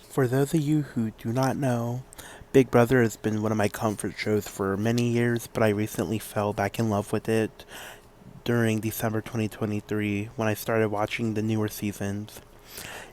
For those of you who do not know, Big Brother has been one of my comfort shows for many years, but I recently fell back in love with it during December 2023 when I started watching the newer seasons.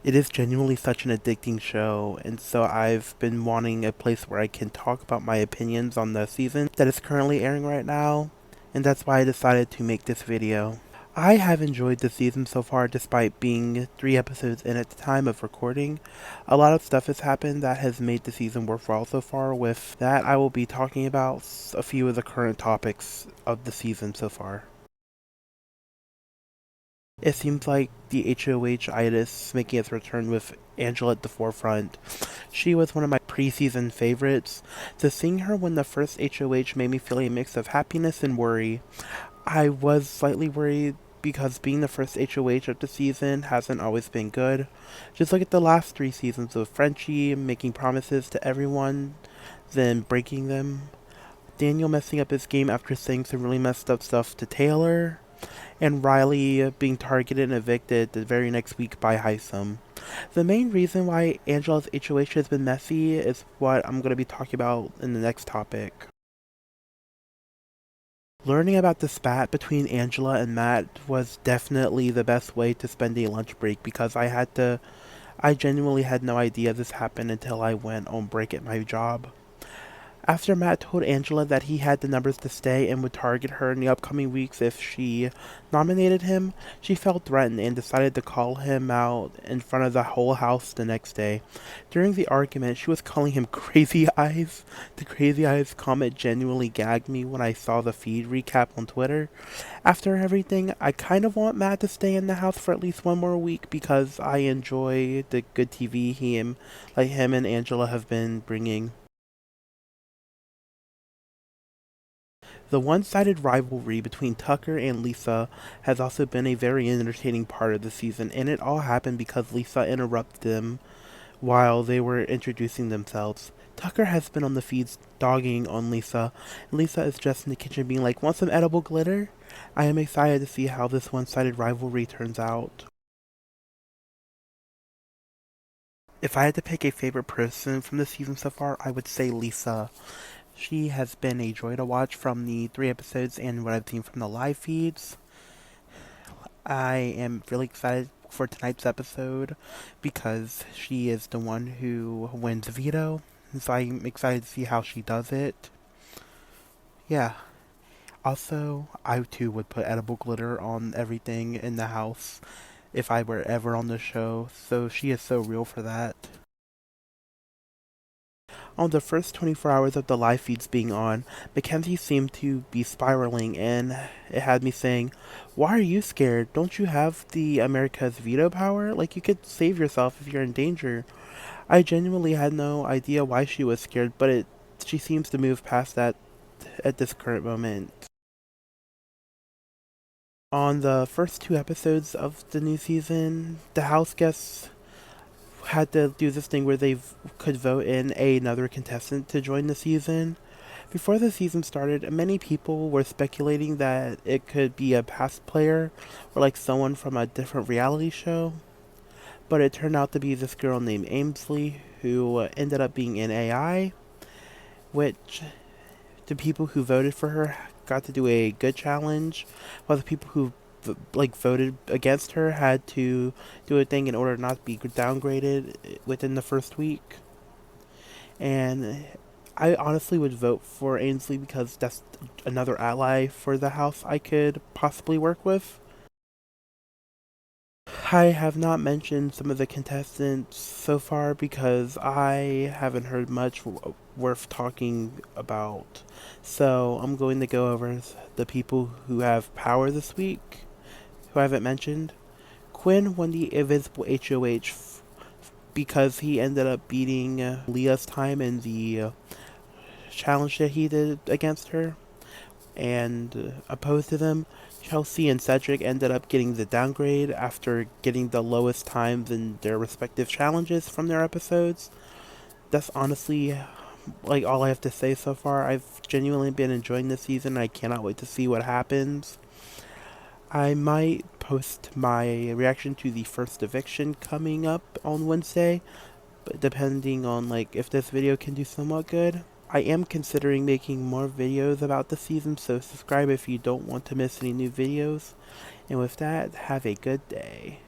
It is genuinely such an addicting show, and so I've been wanting a place where I can talk about my opinions on the season that is currently airing right now, and that's why I decided to make this video. I have enjoyed the season so far despite being 3 episodes in at the time of recording. A lot of stuff has happened that has made the season worthwhile so far. With that, I will be talking about a few of the current topics of the season so far. It seems like the HOH-itis making its return with Angela at the forefront. She was one of my preseason favorites, so seeing her win the first HOH made me feel a mix of happiness and worry. I was slightly worried because being the first HOH of the season hasn't always been good. Just look at the last 3 seasons of Frenchie making promises to everyone, then breaking them. Daniel messing up his game after saying some really messed up stuff to Taylor. And Riley being targeted and evicted the very next week by Heisem. The main reason why Angela's HOH has been messy is what I'm going to be talking about in the next topic. Learning about the spat between Angela and Matt was definitely the best way to spend a lunch break because I genuinely had no idea this happened until I went on break at my job. After Matt told Angela that he had the numbers to stay and would target her in the upcoming weeks if she nominated him, she felt threatened and decided to call him out in front of the whole house the next day. During the argument, she was calling him Crazy Eyes. The Crazy Eyes comment genuinely gagged me when I saw the feed recap on Twitter. After everything, I kind of want Matt to stay in the house for at least one more week because I enjoy the good TV him and Angela have been bringing. The one-sided rivalry between Tucker and Lisa has also been a very entertaining part of the season, and it all happened because Lisa interrupted them while they were introducing themselves. Tucker has been on the feeds dogging on Lisa, and Lisa is just in the kitchen being like, "Want some edible glitter?" I am excited to see how this one-sided rivalry turns out. If I had to pick a favorite person from the season so far, I would say Lisa. She has been a joy to watch from the 3 episodes and what I've seen from the live feeds. I am really excited for tonight's episode because she is the one who wins veto. So I'm excited to see how she does it. Yeah. Also, I too would put edible glitter on everything in the house if I were ever on the show. So she is so real for that. On the first 24 hours of the live feeds being on, Mackenzie seemed to be spiraling, and it had me saying, "Why are you scared? Don't you have the America's veto power? Like, you could save yourself if you're in danger." I genuinely had no idea why she was scared, but she seems to move past that at this current moment. On the first 2 episodes of the new season, the house guests had to do this thing where they could vote in another contestant to join the season. Before the season started, many people were speculating that it could be a past player or like someone from a different reality show. But it turned out to be this girl named Ainsley who ended up being an AI, which the people who voted for her got to do a good challenge, while the people who voted against her had to do a thing in order not to be downgraded within the first week. And I honestly would vote for Ainsley because that's another ally for the house I could possibly work with. I have not mentioned some of the contestants so far because I haven't heard much worth talking about. So I'm going to go over the people who have power this week, who I haven't mentioned. Quinn won the Invisible HOH because he ended up beating Leah's time in the challenge that he did against her. And opposed to them, Chelsea and Cedric ended up getting the downgrade after getting the lowest times in their respective challenges from their episodes. That's honestly like all I have to say so far. I've genuinely been enjoying this season. I cannot wait to see what happens. I might post my reaction to the first eviction coming up on Wednesday, but depending on like if this video can do somewhat good, I am considering making more videos about the season, so subscribe if you don't want to miss any new videos. And with that, have a good day.